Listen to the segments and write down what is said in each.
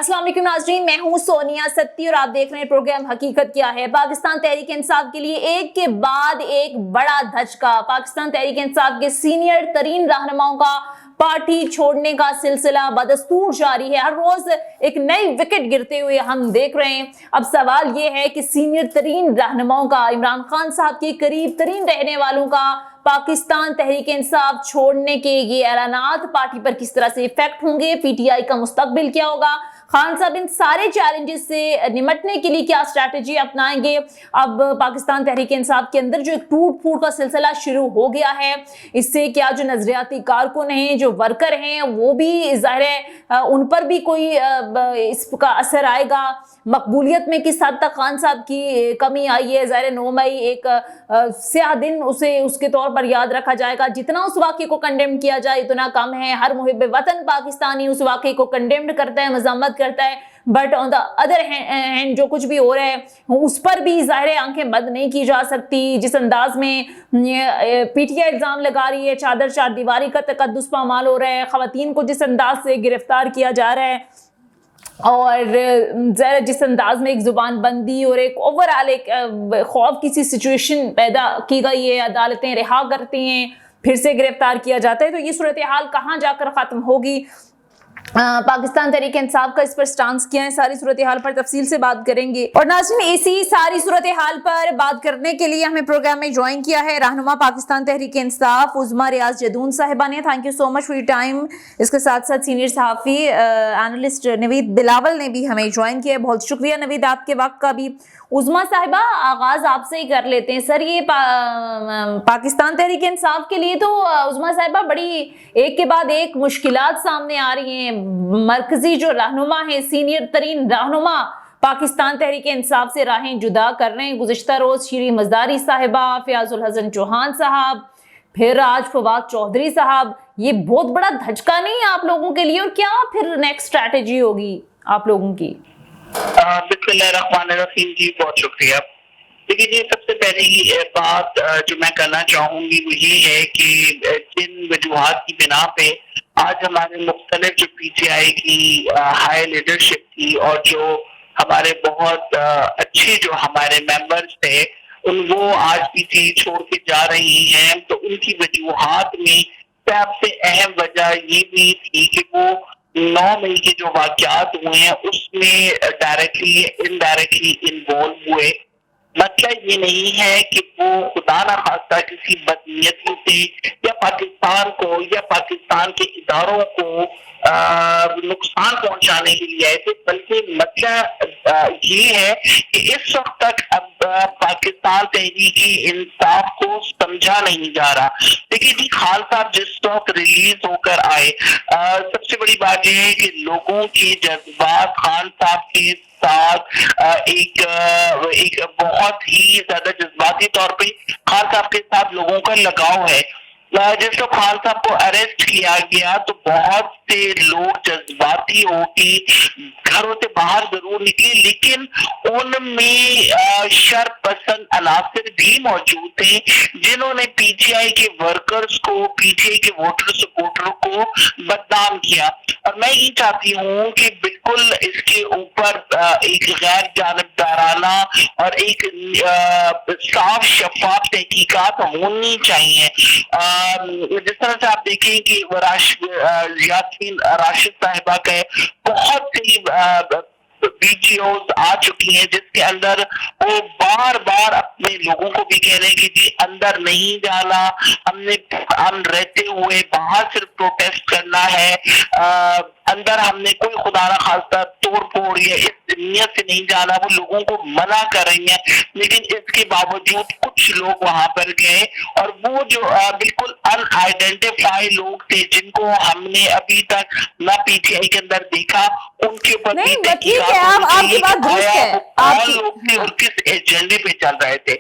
अस्सलाम वालेकुम नाज़रीन, मैं हूं सोनिया सत्ती और आप देख रहे हैं प्रोग्राम हकीकत क्या है। पाकिस्तान तहरीक इंसाफ के लिए एक के बाद एक बड़ा धचका। पाकिस्तान तहरीक इंसाफ के सीनियर तरीन रहनुमाओं का पार्टी छोड़ने का सिलसिला बदस्तूर जारी है। हर रोज एक नई विकेट गिरते हुए हम देख रहे हैं। अब सवाल ये है कि सीनियर तरीन रहनुमाओं का, इमरान खान साहब के करीब तरीन रहने वालों का पाकिस्तान तहरीक इंसाफ छोड़ने के ये ऐलानात पार्टी पर किस तरह से इफेक्ट होंगे, पीटीआई का मुस्तकबिल क्या होगा, खान साहब इन सारे चैलेंजेस से निपटने के लिए क्या स्ट्रैटेजी अपनाएंगे। अब पाकिस्तान तहरीक इंसाफ के अंदर जो एक टूट फूट का सिलसिला शुरू हो गया है, इससे क्या जो नजरियाती कारकुन हैं, जो वर्कर हैं, वो भी ज़ाहिर है उन पर भी कोई इसका असर आएगा। मकबूलियत में किस हद तक खान साहब की कमी आई है। ज़ाहिर 9 मई एक स्याह दिन उसे उसके तौर पर याद रखा जाएगा। जितना उस वाक़े को कंडेम किया जाए उतना कम है। हर मुहिब वतन पाकिस्तानी उस वाक़े को कंडेम्ड करता है, मज़म्मत करता है, but on the other hand जो कुछ भी हो रहा है उस पर भी ज़ाहिर आंखें बंद नहीं की जा सकती। जिस अंदाज में पीटीआई इल्ज़ाम लगा रही है, चादर चार दीवारी का तकद्दुस पामाल हो रहा है, ख़वातीन को जिस अंदाज से गिरफ्तार किया जा रहा है और ज़रा जिस अंदाज में एक ज़ुबान बंदी और एक ओवरऑल एक खौफ की सी सिचुएशन पैदा की गई है, अदालतें रिहा करती हैं, फिर से गिरफ्तार किया जाता है, तो ये सूरत हाल कहाँ जाकर ख़त्म होगी। पाकिस्तान तहरीक इंसाफ का इस पर स्टांस किया है। सारी सूरत हाल पर तफसील से बात करेंगे और नाज़रीन इसी सारी सूरत हाल पर बात करने के लिए हमें प्रोग्राम में ज्वाइन किया है रहनुमा पाकिस्तान तहरीक इंसाफ उज़्मा रियाज जदून साहिबा ने। Thank you so much for your time. इसके साथ साथ सीनियर सहाफ़ी एनालिस्ट नवीद बिलावल ने भी हमें ज्वाइन किया है। बहुत शुक्रिया नवीद आपके वक्त का भी। उज़्मा साहिबा, आगाज़ आपसे ही कर लेते हैं। सर, ये पाकिस्तान तहरीक इंसाफ के लिए तो उज़्मा साहिबा बड़ी एक के बाद एक मुश्किलात सामने आ रही हैं। मरकजी जो रहनुमा है, सीनियर तरीन रहनुमा पाकिस्तान तहरीक इंसाफ से राहें जुदा कर रहे हैं। गुज़िश्ता रोज़ शीरी मज़दारी साहिबा, फ़याज़ुल हसन चौहान साहब, फिर आज फवाद चौधरी साहब, ये बहुत बड़ा धचका नहीं है आप लोगों के लिए? और क्या फिर नेक्स्ट स्ट्रैटेजी होगी आप लोगों की? बिस्मिल्लाहिर्रहमानिर्रहीम जी, बहुत शुक्रिया। देखिए जी, सबसे पहली बात जो मैं करना चाहूंगी वो ये है कि जिन वजूहात की बिना पे आज हमारे मुख्तलिफ जो पीटीआई की हाई लीडरशिप थी और जो हमारे बहुत अच्छे जो हमारे मेंबर्स थे वो आज पीटीआई छोड़ के जा रही हैं, तो उनकी वजूहात में सबसे अहम वजह ये भी थी कि वो 9 मई के जो वाक़यात हुए हैं उसमें डायरेक्टली इनडायरेक्टली इन्वॉल्व हुए। मतलब ये नहीं है कि वो खुदा ना खास्ता किसी बदनीयती से या पाकिस्तान को या पाकिस्तान के इदारों को नुकसान पहुंचाने के लिए आए थे, बल्कि मतलब ये है कि इस वक्त तक अब पाकिस्तान तहरीकी इंसाफ को समझा नहीं जा रहा। देखिए जी, खान साहब जिस वक्त रिलीज होकर आए, सबसे बड़ी बात यह है कि लोगों के जज्बात खान साहब के साथ एक बहुत ही ज्यादा जज्बाती तौर पे खान साहब के साथ लोगों का लगाव है। जिस वक्त खान साहब को अरेस्ट किया गया तो बहुत से लोग जज्बाती होके घरों से बाहर जरूर निकले, लेकिन उनमें शरपसंद अनासिर भी मौजूद थे जिन्होंने पीटीआई के वर्कर्स को, पीटीआई के वोटर सपोर्टर को बदनाम किया। और मैं ये चाहती हूँ कि बिल्कुल इसके ऊपर एक गैर जानिबदाराना और एक साफ शफाफ तहकीकात होनी चाहिए। जिस तरह से आप देखें कि यासीन राशिद साहिबा के बहुत सी वीडियोस आ चुकी हैं जिसके अंदर वो बार बार अपने लोगों को भी कह रहे हैं कि जी अंदर नहीं जाना, हम रहते हुए बाहर सिर्फ प्रोटेस्ट करना है, अंदर हमने कोई खुदा ना खास्ता तोड़ फोड़ या इस नीयत से नहीं जाना, वो लोगों को मना कर रही हैं। लेकिन इसके बावजूद कुछ लोग वहां पर गए और वो जो बिल्कुल अनआइडेंटिफाई लोग थे जिनको हमने अभी तक ना पीटीआई के अंदर देखा, उनके ऊपर नहीं, ठीक है, आपकी बात दुरुस्त है। लोग थे और किस एजेंडे पे चल रहे थे।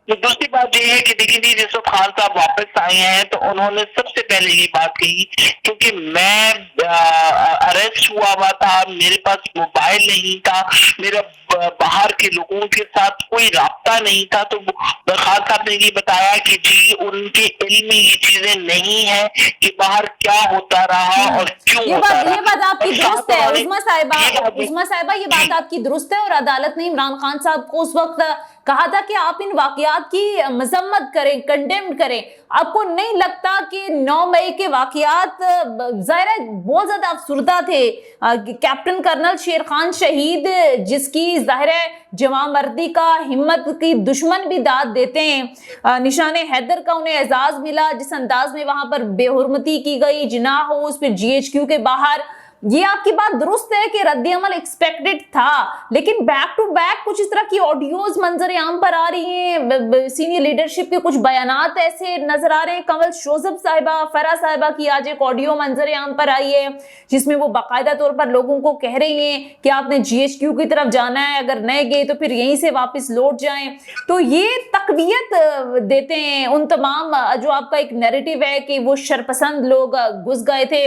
दूसरी बात ये है कि देखिए जी, जिस वक्त खान साहब वापस आए हैं तो उन्होंने सबसे पहले ये बात कही, क्योंकि मैं अरेस्ट हुआ था, मेरे पास मोबाइल नहीं था, मेरा बाहर के लोगों के साथ कोई राब्ता नहीं था, तो खान साहब ने ये बताया कि जी उनके इल्म में ये चीजें नहीं है कि बाहर क्या होता रहा और क्यों होता रहा। ये बात आपकी दुरुस्त है उस्मा साहिबा, ये बात आपकी दुरुस्त है, और अदालत ने इमरान खान साहब को उस वक्त कहा था कि आप इन वाकयात की मजम्मत करें, कंडेम करें। आपको नहीं लगता कि 9 मई के वाकयात ज़ाहिर है बहुत ज्यादा अफसुर्दा थे? कैप्टन कर्नल शेर खान शहीद, जिसकी ज़ाहिर है जवामर्दी का, हिम्मत की दुश्मन भी दाद देते हैं, निशाने हैदर का उन्हें एजाज मिला, जिस अंदाज में वहां पर बेहुरमती की गई, जिनाह हाउस फिर GHQ के बाहर, ये आपकी बात दुरुस्त है कि रद्द-ए-अमल एक्सपेक्टेड था, लेकिन बैक टू बैक कुछ इस तरह की ऑडियोज मंजर आम पर आ रही हैं, सीनियर लीडरशिप के कुछ बयानात ऐसे नजर आ रहे हैं। कंवल शोजब साहिबा, फरा साहिबा की आज एक ऑडियो मंजर आम पर आई है जिसमें वो बाकायदा तौर पर लोगों को कह रही हैं कि आपने GHQ की तरफ जाना है, अगर नहीं गए तो फिर यहीं से वापस लौट जाएं। तो ये तकवीयत देते हैं उन तमाम, जो आपका एक नैरेटिव है कि वो शरपसंद लोग घुस गए थे।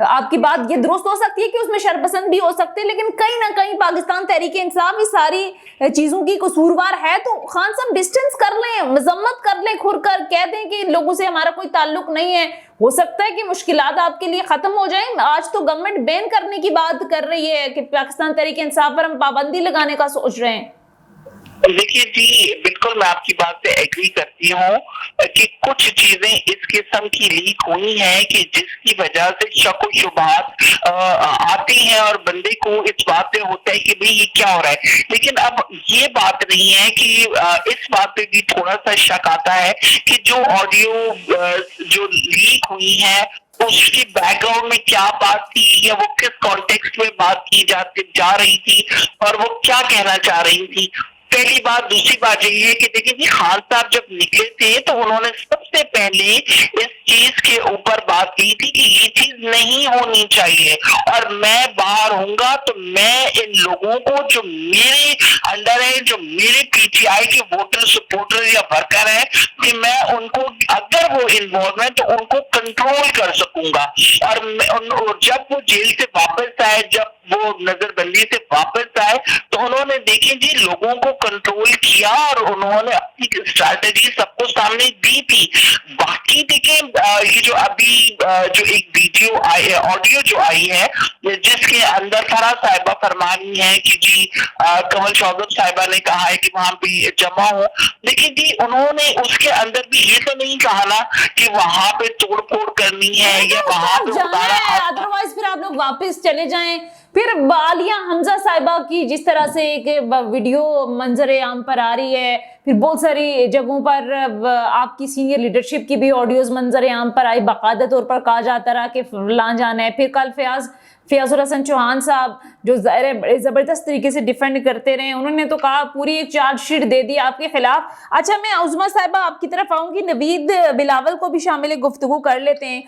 आपकी बात ये दुरुस्त हो सकती है कि उसमें शरपसंद भी हो सकते हैं, लेकिन कहीं ना कहीं पाकिस्तान तहरीक इंसाफ इस सारी चीजों की कसूरवार है। तो खान साहब डिस्टेंस कर लें, मजम्मत कर लें, खुलकर कह दें कि इन लोगों से हमारा कोई ताल्लुक नहीं है। हो सकता है कि मुश्किलात आपके लिए खत्म हो जाएं। आज तो गवर्नमेंट बैन करने की बात कर रही है कि पाकिस्तान तहरीक इंसाफ पर हम पाबंदी लगाने का सोच रहे हैं। देखिए जी, बिल्कुल मैं आपकी बात से एग्री करती हूँ कि कुछ चीजें इस किस्म की लीक हुई हैं कि जिसकी वजह से शक व शुबहात आती हैं और बंदे को इस बात पे होता है कि भाई ये क्या हो रहा है। लेकिन अब ये बात नहीं है कि इस बात पे भी थोड़ा सा शक आता है कि जो ऑडियो जो लीक हुई है उसकी बैकग्राउंड में क्या बात थी, या वो किस कॉन्टेक्स्ट में बात की जा रही थी और वो क्या कहना चाह रही थी। पहली बात। दूसरी बात ये है कि देखिए जी, खान साहब जब निकले थे तो उन्होंने सबसे पहले इस चीज के ऊपर बात की थी कि ये चीज नहीं होनी चाहिए, और मैं बाहर होऊंगा तो मैं इन लोगों को जो मेरे अंडर है, जो मेरे PTI के वोटर सपोर्टर या वर्कर है, कि मैं उनको, अगर वो इन्वॉल्व है तो उनको कंट्रोल कर सकूंगा। और जब वो जेल से वापस आए, जब वो नजरबंदी से वापस आए, तो उन्होंने देखे जी लोगों को कंट्रोल किया और उन्होंने अपनी स्ट्रैटेजी सबको सामने दी थी। बाकी देखें, ये जो अभी जो एक वीडियो आई है, ऑडियो जो आई है, जिसके अंदर फरा साहिबा फरमा रही है कि जी कंवल शोजब साहिबा ने कहा है कि वहां पे जमा हो, लेकिन जी उन्होंने उसके अंदर भी ये तो नहीं कहा ना कि वहां पे तोड़ फोड़ करनी है या वहां पे अदरवाइज फिर आप लोग वापस चले जाएं। फिर आलिया हमजा साहिबा की जिस तरह से एक वीडियो मंजर आम पर आ रही है, फिर बहुत सारी जगहों पर आपकी सीनियर लीडरशिप की भी ऑडियोज मंजर आम पर आई, बाकायदा तौर पर कहा जाता रहा कि फलां जाना है। फिर कल फयाजुर हसन चौहान साहब जो जबरदस्त तरीके से डिफेंड करते रहे, उन्होंने तो कहा पूरी एक चार्जशीट दे दी आपके खिलाफ। अच्छा, मैं उस्मा साहिबा आपकी तरफ आऊंगी, नवीद बिलावल को भी शामिल गुफ्तगू कर लेते हैं।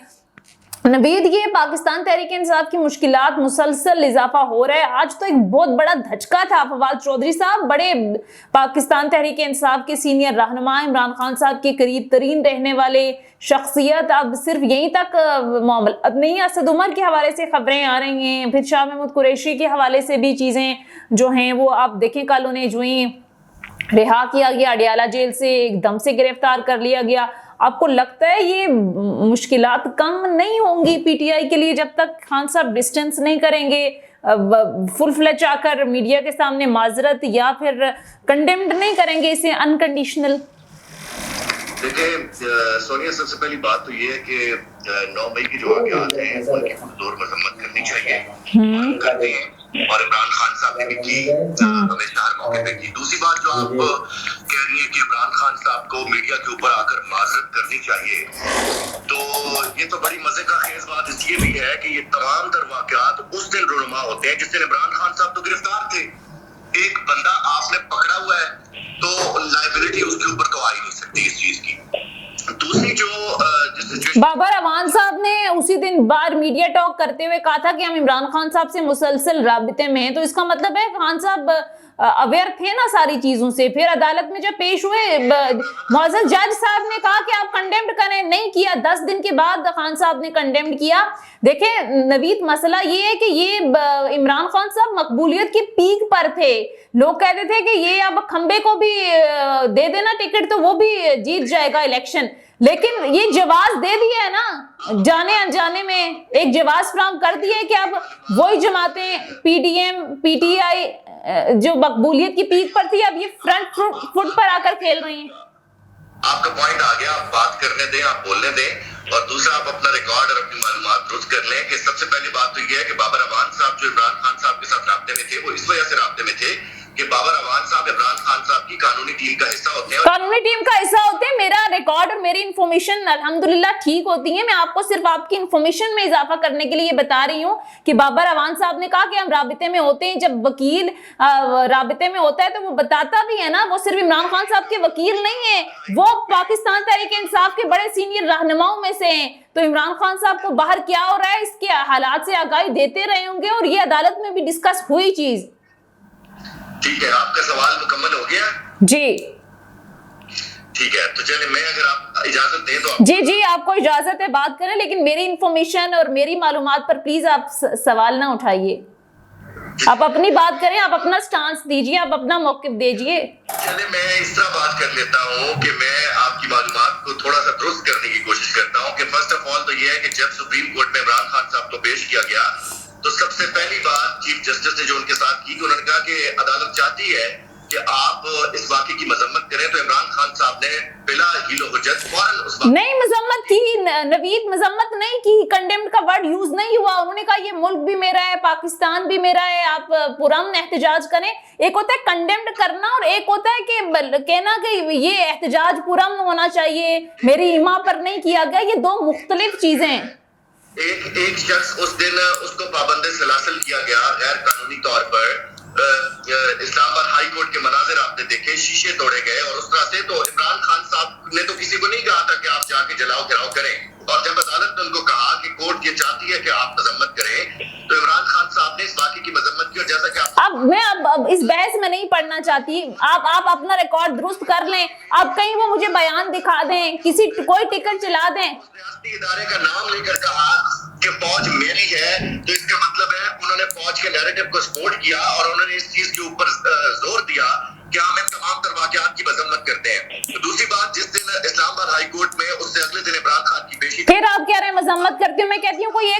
नवीद, ये पाकिस्तान तहरीक इंसाफ की मुश्किलात मुसलसल इजाफा हो रहा है। आज तो एक बहुत बड़ा धचका था। फवाद चौधरी साहब बड़े पाकिस्तान तहरीक इंसाफ के सीनियर रहनुमा, इमरान खान साहब के करीब तरीन रहने वाले शख्सियत, अब सिर्फ यहीं तक मामला नहीं, असद उमर के हवाले से खबरें आ रही हैं, फिर शाह महमूद कुरैशी के हवाले से भी चीज़ें जो हैं वो आप देखें, कल उन्हें जो ही रिहा किया गया, अडियाला जेल से एकदम से गिरफ्तार कर लिया गया। आपको लगता है ये मुश्किलात कम नहीं होंगी PTI के लिए जब तक खान साहब डिस्टेंस नहीं करेंगे, फुल फ्लेज आकर मीडिया के सामने माजरत या फिर कंडेम्ड नहीं करेंगे इसे अनकंडीशनल? देखिए सोनिया, सबसे पहली बात तो ये है कि 9 मई की जो वाक़यात हैं उनकी पुरजोर मजम्मत करनी चाहिए, करते हैं, और इमरान खान साहब ने भी की, हमेशा हर मौके पे की। दूसरी बात जो आप कह रही हैं कि इमरान खान साहब को मीडिया के ऊपर आकर माजरत करनी चाहिए, तो ये तो बड़ी मजे का खेज बात इसलिए भी है कि ये तमाम तर वाक़यात उस दिन रुनुमा होते हैं जिस दिन इमरान खान साहब तो गिरफ्तार थे। एक बंदा आपने पकड़ा हुआ है तो लायबिलिटी उसके ऊपर तो आ ही नहीं सकती इस चीज की। दूसरी जो बाबर अमान साहब ने उसी दिन बार मीडिया टॉक करते हुए कहा था कि हम इमरान खान साहब से मुसलसल राबिते में हैं, तो इसका मतलब है खान साहब अवेयर थे ना सारी चीजों से। फिर अदालत में जब पेश हुए, मुअज़्ज़ज़ जज साहब ने कहा कि आप कंडेम्ड करें, नहीं किया। 10 दिन के बाद खान साहब ने कंडेम्ड किया। देखें नवीद, मसला ये है कि ये इमरान खान साहब मकबूलियत की पीक पर थे। लोग कहते थे कि ये अब खंबे को भी दे देना टिकट तो वो भी जीत जाएगा इलेक्शन, लेकिन ये जवाब दे दिया है ना, जाने अनजाने में एक जवाब फराहम कर दिया है कि अब वही जमातें PDM PTI जो मकबूलियत की पीक पर थी, अब ये फ्रंट फुट पर आकर खेल रही हैं। आपका पॉइंट आ गया, आप बात करने दें, आप बोलने दें। और दूसरा, आप अपना रिकॉर्ड और अपनी मालूमात दुरुस्त कर लें कि सबसे पहली बात तो ये है कि बाबर अवान साहब जो इमरान खान साहब के साथ राब्ते में थे, वो इस वजह से राब्ते में थे कि बाबर अवान साहब इमरान खान साहब की कानूनी टीम का हिस्सा होते हैं। कानूनी टीम का हिस्सा होते हैं। मेरा रिकॉर्ड और मेरी इन्फॉर्मेशन अल्हम्दुलिल्लाह ठीक होती है। मैं आपको सिर्फ आपकी इन्फॉर्मेशन में इजाफा करने के लिए बता रही हूँ कि बाबर अवान साहब ने कहा कि हम राबिते में होते हैं। जब वकील राबिते में होता है तो वो बताता भी है ना, वो सिर्फ इमरान खान साहब के वकील नहीं है, वो पाकिस्तान तहरीक इंसाफ के बड़े सीनियर रहनुमाओं में से हैं। तो इमरान खान साहब को बाहर क्या हो रहा है इसके हालात से आगाही देते रहे होंगे, और ये अदालत में भी डिस्कस हुई चीज। ठीक है, आपका सवाल मुकम्मल हो गया? जी ठीक है, तो चलिए मैं अगर आप इजाजत दें तो जी आपको इजाजत है, बात करें, लेकिन मेरी इंफॉर्मेशन और मेरी मालूमात पर प्लीज आप सवाल ना उठाइए। आप अपनी बात करें, आप अपना स्टांस दीजिए, आप अपना मौक़िफ़ दीजिए। चलिए मैं इस तरह बात कर लेता हूँ कि मैं आपकी मालूमात को थोड़ा सा दुरुस्त करने की कोशिश करता हूँ कि फर्स्ट ऑफ ऑल तो ये है कि जब सुप्रीम कोर्ट में इमरान खान साहब को पेश किया गया तो सबसे पहली बात चीफ जस्टिस ने जो उनके साथ की, उन्होंने कहा कि अदालत चाहती है कि आप इस वाक़े की मजम्मत करें। तो इमरान खान साहब ने बिला हीलो हुज्जत फौरन उस नहीं मजम्मत की, नवीद मजम्मत नहीं की, कंडेम्ड का वर्ड यूज नहीं हुआ। उन्होंने कहा ये मुल्क भी मेरा है, पाकिस्तान भी मेरा है, आप पुरअमन एहतजाज करें। एक होता है कंडेम्ड करना और एक होता है कि कहना कि ये एहतजाज पुरअमन होना चाहिए, मेरी इमा पर नहीं किया गया। ये दो मुख्तलिफ चीजें हैं। एक शख्स उस दिन उसको पाबंद सलासल किया गया गैर कानूनी तौर पर। इस्लामाबाद हाई कोर्ट के मनाजिर आपने देखे, शीशे तोड़े गए और उस तरह से। तो इमरान खान साहब ने तो किसी को नहीं कहा था कि आप जाके जलाओ गिराओ करें, और जब अदालत ने उनको कहा कि कोर्ट ये चाहती है कि आप मजम्मत करें तो इमरान खान साहब ने इस वाक़े की मजम्मत की। और जैसा कि आप अब मैं अब इस बहस में नहीं पढ़ना चाहती, आप अपना रिकॉर्ड दुरुस्त कर लें। अब कहीं वो मुझे बयान दिखा दें, किसी कोई टिकट चला दें। रियासती इदारे का नाम लेकर कहा कि फौज मेरी है, तो इसका मतलब है उन्होंने फौज के नैरेटिव को सपोर्ट किया और उन्होंने इस चीज के ऊपर जोर दिया कि हम इन तमाम तर वाक़यात की मजम्मत करते हैं। तो दूसरी बात, जिस दिन इस्लामाबाद हाई कोर्ट में उससे अगले दिन इमरान खान की पेशी, फिर आप कह रहे हैं मजम्मत करती हूँ। मैं कहती हूँ कोई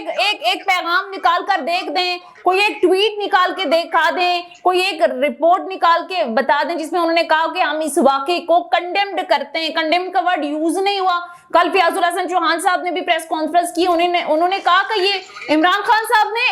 एक पैगाम निकाल कर देख दें, कोई एक ट्वीट निकाल के दिखा दें, कोई एक रिपोर्ट निकाल के बता दें जिसमें उन्होंने कहा कि हम इस वाक़े को कंडेम्ड करते हैं। कंडेम्ड का वर्ड यूज नहीं हुआ। कल फयाजुल हसन चौहान साहब ने भी प्रेस कॉन्फ्रेंस की, उन्होंने कहा कि ये इमरान खान साहब ने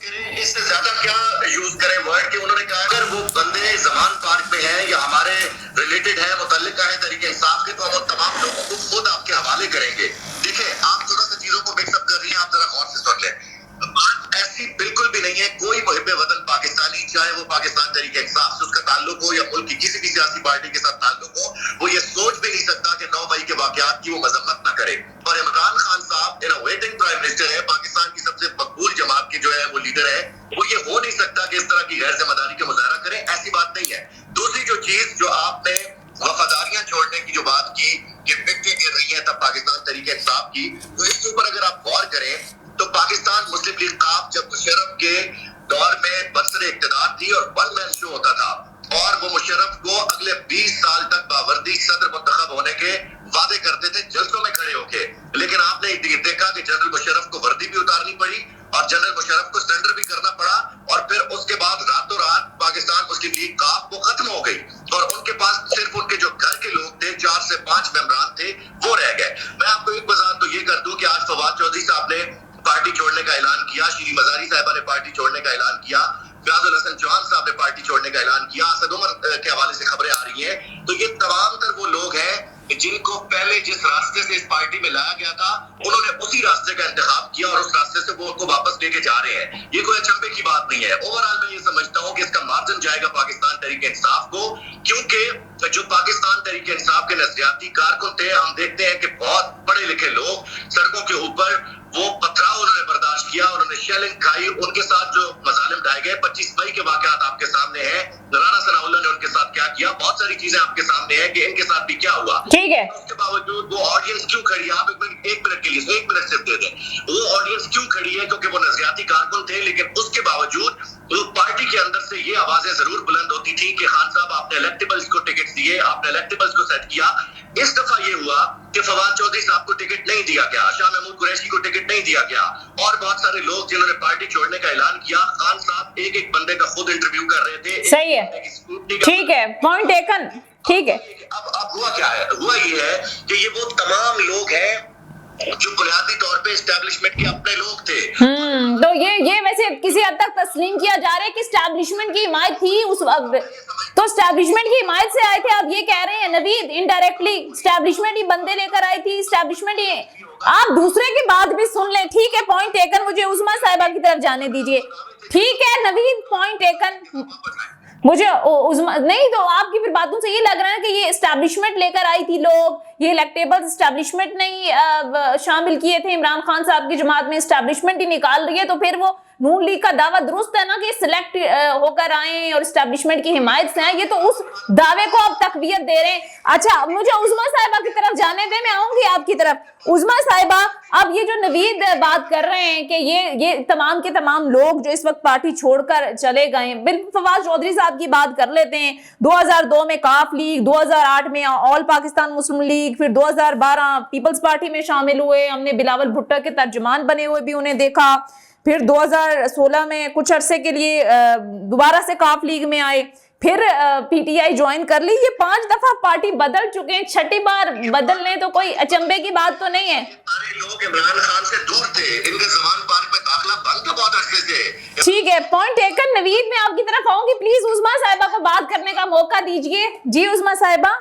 इससे ज्यादा क्या यूज करें वर्ड के। उन्होंने कहा अगर वो बंदे जमान पार्क में है या हमारे रिलेटेड है, मुतल्लिका है तरीके इंसाफ के, तो हम उन तमाम लोगों को खुद आपके हवाले करेंगे। देखिए आप थोड़ा सा चीजों को मिक्सअप कर रही हैं, आप जरा गौर से सुन लें। बात ऐसी बिल्कुल भी नहीं है। कोई मुहिब्बे वतन पाकिस्तानी, चाहे वो पाकिस्तान तरीके इंसाफ से उसका ताल्लुक हो या मुल्क की किसी भी सियासी पार्टी के साथ ताल्लुक हो, वो ये सोच भी नहीं सकता कि 9 मई के वाकयात की वो मजम्मत ना करे। और इमरान खान साहब इन वेटिंग प्राइम मिनिस्टर है, पाकिस्तान की सबसे मकबूल जमात के जो है वो लीडर है, वो ये हो नहीं सकता कि इस तरह की गैर जिम्मेदारी का मुजाहरा करें। ऐसी बात नहीं है। दूसरी जो चीज जो आपने वफादारियां छोड़ने की जो बात की कि विकेटें गिर रही हैं तब पाकिस्तान तरीके इंसाफ की, तो इसके ऊपर अगर आप गौर करें तो पाकिस्तान मुस्लिम लीग काफ जब मुशर्रफ के दौर में बरसर इक़्तिदार थी और वन मैन शो होता था, और वो मुशर्रफ को अगले 20 साल तक बावर्दी सदर मुंतखब होने के वादे करते थे जलसों में खड़े होके। लेकिन आपने देखा कि जनरल मुशर्रफ को वर्दी भी उतारनी पड़ी और जनरल मुशर्रफ को सरेंडर भी करना पड़ा, और फिर उसके बाद रातों रात पाकिस्तान मुस्लिम लीग काफ वो खत्म हो गई और उनके पास सिर्फ उनके जो घर के लोग थे, 4 से 5 मेंबरान थे, वो रह गए। मैं आपको एक वजाहत तो ये कर दूं कि आज फवाद चौधरी साहब ने पार्टी छोड़ने का ऐलान किया, श्री मजारी साहिबा ने पार्टी छोड़ने का ऐलान किया, फयाजुल हसन चौहान साहब ने पार्टी छोड़ने का ऐलान किया, असद उमर के हवाले से खबरें आ रही हैं। तो ये तमाम तर वो लोग हैं जिनको पहले जिस रास्ते से इस पार्टी में लाया गया था उन्होंने उसी रास्ते का इंतखाब किया और उस रास्ते से वो उनको वापस लेके जा रहे हैं। ये कोई अचंभे की बात नहीं है। ओवरऑल मैं ये समझता हूँ कि इसका मार्जिन जाएगा पाकिस्तान तहरीक इंसाफ को, क्योंकि जो पाकिस्तान तहरीक इंसाफ के नजरियाती कारकुन थे, हम देखते हैं कि बहुत पढ़े लिखे लोग सड़कों के ऊपर वो पथराव उन्होंने बर्दाश्त किया, उन्होंने शेलिंग खाई, उनके साथ जो मजालिम ढाए गए। 25 मई के वाकयात आपके सामने हैं, राना सनाउल्लाह ने उनके साथ क्या किया, बहुत सारी चीजें आपके सामने हैं कि इनके साथ भी क्या हुआ। ठीक है, उसके बावजूद वो ऑडियंस क्यों खड़ी है? आप एक मिनट के लिए 1 मिनट सिर्फ दे दें। वो ऑडियंस क्यों खड़ी है? क्योंकि वो नजरियाती कारकुन थे, लेकिन उसके बावजूद तो पार्टी के अंदर से ये आवाजें जरूर बुलंद होती थी कि खान साहब आपने इलेक्टेबल्स को टिकट दिए, आपने इलेक्टेबल्स को सेट किया। इस दफा ये हुआ कि फवाद चौधरी साहब को टिकट नहीं दिया गया, शाह महमूद कुरैशी को टिकट नहीं दिया गया, और बहुत सारे लोग जिन्होंने पार्टी छोड़ने का ऐलान किया। खान साहब एक एक बंदे का खुद इंटरव्यू कर रहे थे। सही है, ठीक है, पॉइंट टेकन, ठीक है। अब हुआ क्या है? हुआ ये है कि ये वो तमाम लोग हैं जो बुनियादी तौर पे एस्टैब्लिशमेंट के अपने लोग थे। तो ये वैसे किसी हद तक तस्लीम किया जा रहा है कि एस्टैब्लिशमेंट की हिमायत थी उस वक्त, तो एस्टैब्लिशमेंट की हिमायत से आए थे। आप ये कह रहे हैं नवीद इनडायरेक्टली एस्टैब्लिशमेंट ही बंदे लेकर आई थी, एस्टैब्लिशमेंट ही। आप दूसरे की बात भी सुन लें, ठीक है, पॉइंट टेकन। मुझे उस्मा साहिबा की तरफ जाने दीजिए, ठीक है नवीद, पॉइंट टेकन। मुझे उस्मा नहीं, तो आपकी फिर बातों से ये लग रहा है कि ये एस्टैब्लिशमेंट लेकर आई थी लोग, ये इलेक्टेबल्स एस्टैब्लिशमेंट नहीं शामिल किए थे इमरान खान साहब की जमात में, एस्टैब्लिशमेंट ही निकाल रही है। तो फिर वो नून लीग का दावा दुरुस्त है ना कि सिलेक्ट होकर आए और एस्टैब्लिशमेंट की हिमायत से आए, ये तो उस दावे को आप तकवीयत दे रहे हैं। अच्छा, मुझे उस्मा साहिबा की तरफ जाने दें, मैं आऊंगी आपकी तरफ। उस्मा साहिबा, अब ये जो नवीद बात कर रहे हैं कि ये तमाम के तमाम लोग जो इस वक्त पार्टी छोड़कर चले गए, बिल्कुल फवाद चौधरी साहब की बात कर लेते हैं। 2002 में काफ लीग, 2008 में ऑल पाकिस्तान मुस्लिम लीग, फिर 2012 पीपल्स पार्टी में शामिल हुए, हमने बिलावल भुट्टो के तर्जुमान बने हुए भी उन्हें देखा। फिर 2016 में कुछ अरसे के लिए दोबारा से काफ लीग में आए, फिर पीटीआई ज्वाइन कर ली। ये 5 दफा पार्टी बदल चुके हैं, 6ठी बार बदल लें तो कोई अचंभे की बात तो नहीं है। सारे लोग इमरान खान से दूर थे, इनके ज़मान पार्क में दाखिला बंद था बहुत अरसे से। ठीक है, पॉइंट टेकन। नवीद, मैं आपकी तरफ आऊंगी, प्लीज उस्मा साहिबा को बात करने का मौका दीजिए। जी उस्मा साहिबा।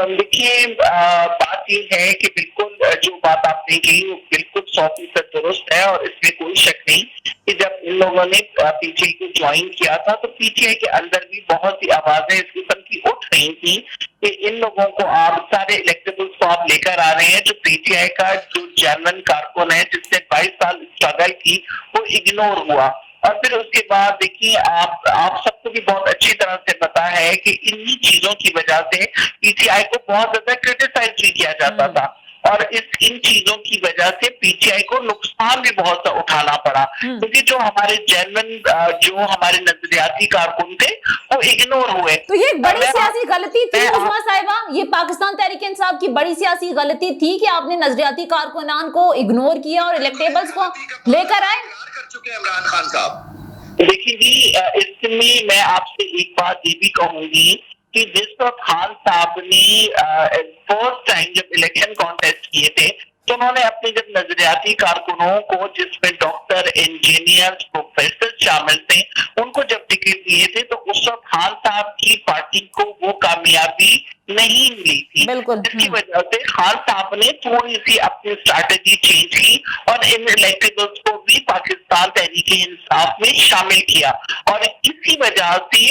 देखिए, बात ये है कि बिल्कुल जो बात आपने की वो बिल्कुल 100% दुरुस्त है, और इसमें कोई शक नहीं कि जब इन लोगों ने पीटीआई को ज्वाइन किया था तो पीटीआई के अंदर भी बहुत सी आवाजें इस किस्म की उठ रही थी कि इन लोगों को आप सारे इलेक्टेबल्स को आप लेकर आ रहे हैं। जो पीटीआई का जो जेन्युइन कारकुन है जिसने 22 साल स्ट्रगल की, वो इग्नोर हुआ। और फिर उसके बाद देखिए, आप सबको भी बहुत अच्छी तरह से पता है कि इन्हीं चीजों की वजह से पीटीआई को बहुत ज्यादा क्रिटिसाइज भी किया जाता था, और इन चीजों की वजह से पीटीआई को नुकसान भी बहुत सा उठाना पड़ा, क्योंकि जो हमारे जेन्युइन जो हमारे नजरियाती कारकुन थे वो इग्नोर हुए। तो ये एक बड़ी सियासी गलती थी उस्मा साहिबा, ये पाकिस्तान तहरीक इंसाफ की बड़ी सियासी गलती थी कि आपने नजरियाती कारकुनान को इग्नोर किया और इलेक्टेबल्स को लेकर आए। चुके इमरान खान साहब। देखिए जी, इसमें मैं आपसे एक बात ये भी कहूंगी कि जिस वक्त खान साहब ने फर्स्ट टाइम जब इलेक्शन कॉन्टेस्ट किए थे तो उन्होंने अपने जब नजरियाती कारकुनों को, जिसमें डॉक्टर, इंजीनियर, प्रोफेसर शामिल थे, उनको जब टिकट दिए थे तो उस वक्त खान साहब की पार्टी को वो कामयाबी नहीं मिली थी, जिसकी वजह से खान साहब ने थोड़ी सी अपनी स्ट्रैटेजी चेंज की और इन इलेक्टेबल्स को भी पाकिस्तान तहरीक इंसाफ में शामिल किया। और इसी वजह से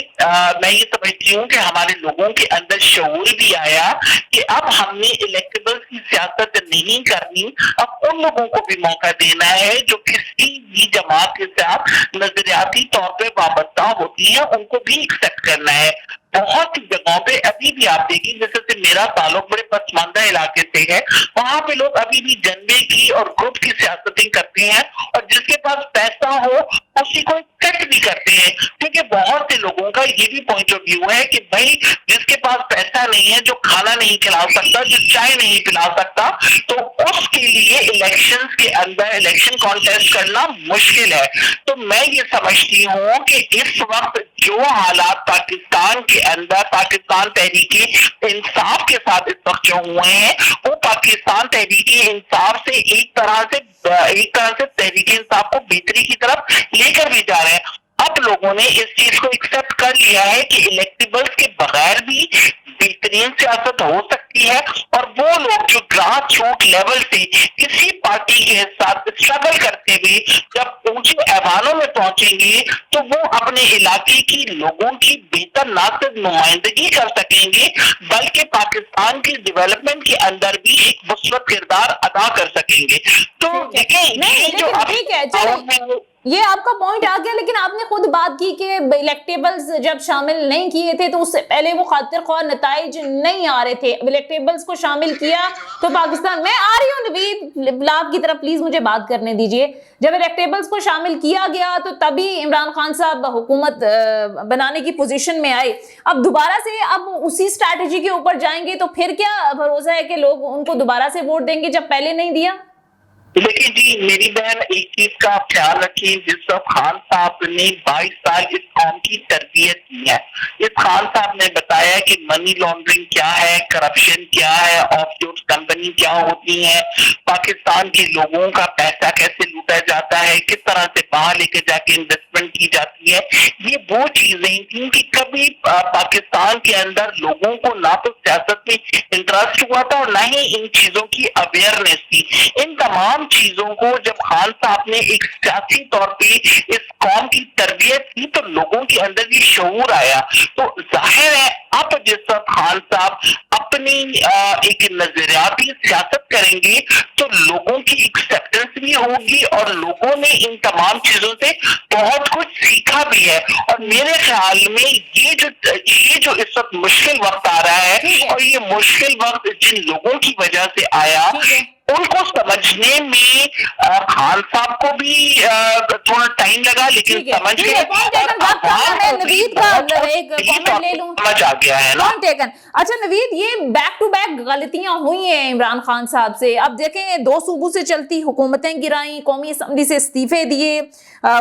मैं ये समझती हूँ कि हमारे लोगों के अंदर शऊर भी आया कि अब हमने इलेक्टेबल्स की सियासत नहीं करनी, अब उन लोगों को भी मौका देना है जो किसी भी जमात के साथ नजरियाती तौर पर वाबस्ता होती है, उनको भी एक्सेप्ट करना है। बहुत सी जगहों पे अभी भी आप देखिए, जैसे से मेरा ताल्लुक बड़े पसमानदा इलाके से है, वहां पे लोग अभी भी जनबे की और ग्रुप की सियासतें करते हैं, और जिसके पास पैसा हो उसी को एक्सेप्ट भी करते हैं, क्योंकि बहुत से लोगों का ये भी पॉइंट ऑफ व्यू है कि भाई जिसके पास पैसा नहीं है, जो खाना नहीं खिला सकता, जो चाय नहीं पिला सकता, तो उसके लिए इलेक्शंस के अंदर इलेक्शन कॉन्टेस्ट करना मुश्किल है। तो मैं ये समझती हूँ कि इस वक्त जो हालात पाकिस्तान के अंदर पाकिस्तान तहरीके इंसाफ के साथ इस वक्त जो हुए हैं, वो पाकिस्तान तहरीके इंसाफ से एक तरह से तहरीके इंसाफ को बेहतरी की तरफ लेकर भी जा रहे हैं। अब लोगों ने इस चीज को एक्सेप्ट कर लिया है कि इलेक्टेबल्स के बगैर भी बेहतरीन सियासत हो सकती है, और वो लोग जो ग्रास रूट लेवल से किसी पार्टी के साथ स्ट्रगल करते हुए जब ऊंचे ऐवानों में पहुंचेंगे तो वो अपने इलाके की लोगों की बेहतर ना सिर्फ नुमाइंदगी कर सकेंगे बल्कि पाकिस्तान की डेवलपमेंट के अंदर भी एक मुस्बत किरदार अदा कर सकेंगे। तो देखिए ये जो ठीक है, चलो ये आपका पॉइंट आ गया, लेकिन आपने खुद बात की कि इलेक्टेबल्स जब शामिल नहीं किए थे तो उससे पहले वो खातिर ख्वाह नताइज नहीं आ रहे थे। इलेक्टेबल्स को शामिल किया तो पाकिस्तान, मैं आ रही हूँ नवीद लाभ की तरफ, प्लीज मुझे बात करने दीजिए। जब इलेक्टेबल्स को शामिल किया गया तो तभी इमरान खान साहब हुकूमत बनाने की पोजीशन में आए। अब दोबारा से अब उसी स्ट्रैटेजी के ऊपर जाएंगे तो फिर क्या भरोसा है कि लोग उनको दोबारा से वोट देंगे जब पहले नहीं दिया? लेकिन जी मेरी बहन एक चीज का आप ख्याल रखिए, जिस वक्त खान साहब ने 22 साल इस कौम की तरबियत की है, इस खान साहब ने बताया कि मनी लॉन्ड्रिंग क्या है, करप्शन क्या है, ऑफशोर कंपनी क्या होती है, पाकिस्तान के लोगों का पैसा कैसे लूटा जाता है, किस तरह से बाहर लेके जाके इन्वेस्टमेंट की जाती है। ये वो चीजें थी कि कभी पाकिस्तान के अंदर लोगों को ना तो सियासत में इंटरेस्ट हुआ था और ना ही इन चीजों की अवेयरनेस थी। इन तमाम चीजों को जब खान साहब ने एक सियासी तौर पे इस कौम की तरबियत की तो लोगों के अंदर भी शऊर आया। तो जाहिर है अब जिस वक्त खान साहब अपनी एक नजरियाती सियासत करेंगे तो लोगों की एक्सेप्टेंस भी होगी और लोगों ने इन तमाम चीजों से बहुत कुछ सीखा भी है। और मेरे ख्याल में ये जो इस वक्त मुश्किल वक्त आ रहा है और ये मुश्किल वक्त जिन लोगों की वजह से आया उनको समझने में खान साहब को भी थोड़ा टाइम लगा, लेकिन समझ आ गया है ना। अच्छा नवीद, ये बैक टू बैक गलतियां हुई हैं इमरान खान साहब से। अब देखें 2 सूबों से चलती हुकूमतें गिराई, कौमी असम्बली से इस्तीफे दिए,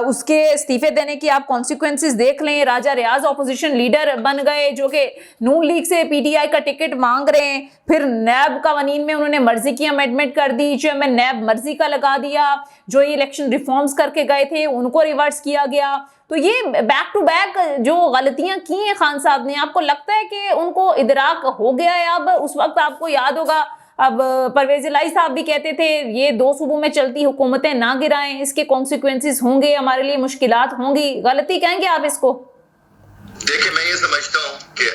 उसके इस्तीफे देने की आप कॉन्सिक्वेंसेस देख लें। राजा रियाज अपोजिशन लीडर बन गए जो कि नून लीग से पीटीआई का टिकट मांग रहे हैं। फिर नैब कवानीन में उन्होंने मर्जी की अमेंडमेंट कर दी, चेयरमैन नैब मर्जी का लगा दिया। जो ये इलेक्शन रिफॉर्म्स करके गए थे उनको रिवर्स किया गया। तो ये बैक टू बैक जो गलतियां की हैं खान साहब ने, आपको लगता है कि उनको इदराक हो गया है अब? उस वक्त आपको याद होगा अब परवेज इलाही साहब भी कहते थे ये 2 सूबों में चलती हुकूमतें ना गिराएं, इसके कॉन्सिक्वेंसेस होंगे, हमारे लिए मुश्किलात होंगी। गलती कहेंगे आप इसको? देखिए मैं ये समझता हूँ कि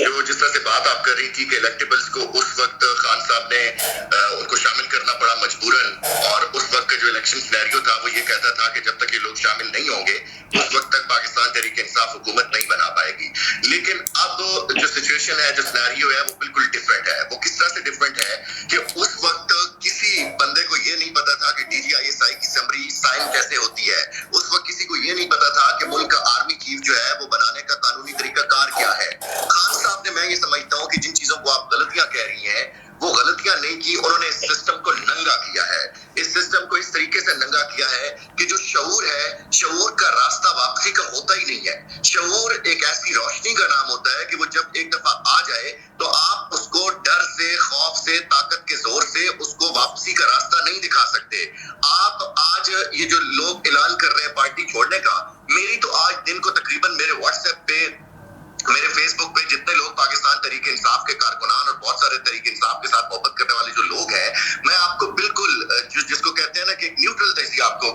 जो जिस तरह से बात आप कर रही थी कि इलेक्टेबल्स को उस वक्त खान साहब ने उनको शामिल करना पड़ा मजबूरन, और उस वक्त का जो इलेक्शन सिनेरियो था वो ये कहता था कि जब तक ये लोग शामिल नहीं होंगे उस वक्त तक पाकिस्तान तहरीक इंसाफ हुकूमत नहीं बना पाएगी। लेकिन अब जो सिचुएशन है, जो सिनेरियो है वो बिल्कुल डिफरेंट है। वो किस तरह से डिफरेंट है कि उस वक्त किसी बंदे को ये नहीं पता था कि DGISI की समरी साइन कैसे होती है। उस वक्त किसी को ये नहीं पता था कि मुल्क का आर्मी चीफ जो है वो बनाने का कानूनी तरीकाकार क्या है। खान साहब ने, मैं ये समझता हूँ कि जिन चीजों को आप गलतियां कह रही हैं वो गलतियां नहीं की, उन्होंने इस सिस्टम को नंगा किया है। इस सिस्टम को इस तरीके से नंगा किया है कि जो शऊर है, शऊर का रास्ता वापसी का होता ही नहीं है। शऊर एक ऐसी रोशनी का नाम होता है कि वो जब एक दफा आ जाए तो आप उसको डर से, खौफ से, ताकत के जोर से उसको वापसी का रास्ता नहीं दिखा सकते। आप आज ये जो लोग ऐलान कर रहे हैं पार्टी छोड़ने का, मेरी तो आज दिन को तकरीबन मेरे व्हाट्सएप पे, मेरे फेसबुक पे जितने लोग पाकिस्तान तहरीक इंसाफ के कारकुनान और बहुत सारे तहरीक इंसाफ के साथ मोहब्बत करने वाले जो लोग हैं, मैं आपको बिल्कुल जिसको कहते हैं ना कि न्यूट्रल तैसी आपको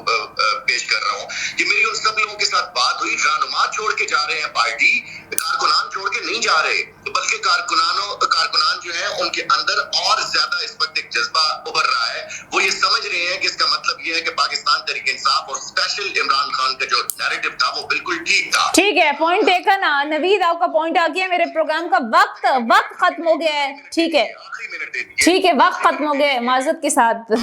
पेश कर रहा हूँ कि मेरी उन सब लोगों के साथ बात हुई। रहनुमा छोड़ के जा रहे हैं पार्टी, कारकुनान छोड़ के नहीं जा रहे, बल्कि कारकुनान जो है उनके अंदर और ज्यादा इस वक्त एक जज्बा उभर रहा है। वो ये समझ रहे हैं कि इसका मतलब ये है कि पाकिस्तान तहरीक इंसाफ और स्पेशल इमरान खान का जो नैरेटिव था वो बिल्कुल ठीक था। ठीक है, पॉइंट टेकन। नवीद आपका पॉइंट आ गया। मेरे प्रोग्राम का वक्त खत्म हो गया है। ठीक है, वक्त खत्म हो गया, माजरत के साथ।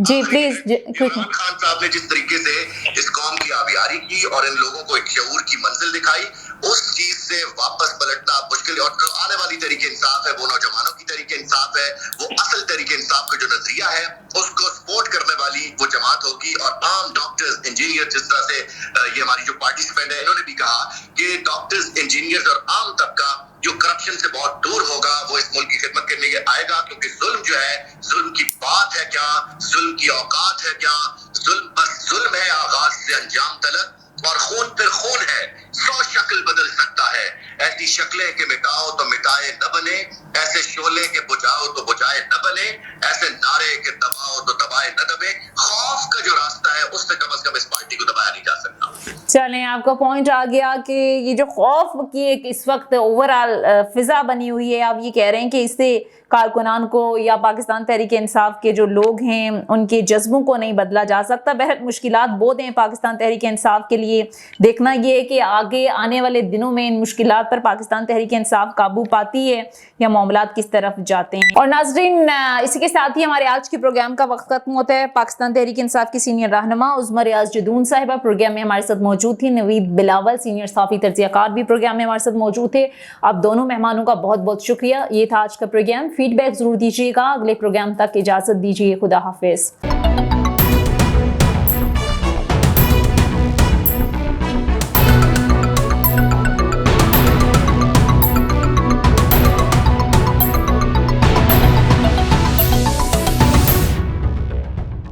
जी प्लीज। इमरान खान साहब ने जिस तरीके से इस कौम की आबियारी की और इन लोगों को एक शऊर की मंजिल दिखाई, उस चीज से वापस पलटना मुश्किल है। और आने वाली तरीके इंसाफ है वो नौजवानों की तरीके इंसाफ है, वो असल तरीके इंसाफ का जो नजरिया है उसको सपोर्ट करने वाली वो जमात होगी। और आम डॉक्टर्स, इंजीनियर, जिस तरह से ये हमारी जो पार्टिसिपेंट है इन्होंने भी कहा कि डॉक्टर्स, इंजीनियर्स और आम तबका जो करप्शन से बहुत दूर होगा वो इस मुल्क की खिदमत करने के आएगा। क्योंकि जुल्म जो है, जुल्म की बात है क्या, जुल्म की औकात है क्या, जुल्म बस जुल्म है आगाज से अंजाम तलक। اور خون پھر خون ہے، 100 شکل بدل سکتا ہے، ایسی شکلیں کہ مٹاؤ تو مٹائے نہ بنے، ایسے شعلے کے بجھاؤ تو بجھائے نہ بنے، ایسے نعرے کے دباؤ تو دبائے نہ دبے۔ خوف کا جو راستہ ہے اس سے کم از کم اس پارٹی کو دبایا نہیں جا سکتا۔ چلیں، آپ کا پوائنٹ آ گیا کہ یہ جو خوف کی ایک اس وقت اوور آل فضا بنی ہوئی ہے، آپ یہ کہہ رہے ہیں کہ اس سے کارکنان کو یا پاکستان تحریک انصاف کے جو لوگ ہیں ان کے جذبوں کو نہیں بدلا جا سکتا۔ بہرحال مشکلات بہت ہیں پاکستان تحریک انصاف کے لیے، دیکھنا یہ ہے کہ آگے آنے والے دنوں میں ان مشکلات پر پاکستان تحریک انصاف قابو پاتی ہے یا معاملات کس طرف جاتے ہیں۔ اور ناظرین، اسی کے ساتھ ہی ہمارے آج کے پروگرام کا وقت ختم ہوتا ہے۔ پاکستان تحریک انصاف کی سینئر رہنما عظمیٰ ریاض جدون صاحبہ پروگرام میں ہمارے ساتھ موجود تھی، نوید بلاول سینئر صحافی تجزیہ کار بھی پروگرام میں ہمارے ساتھ موجود تھے۔ آپ دونوں مہمانوں کا بہت بہت شکریہ۔ یہ تھا آج کا پروگرام، فیڈ بیک ضرور دیجیے گا۔ اگلے پروگرام تک اجازت دیجیے، خدا حافظ۔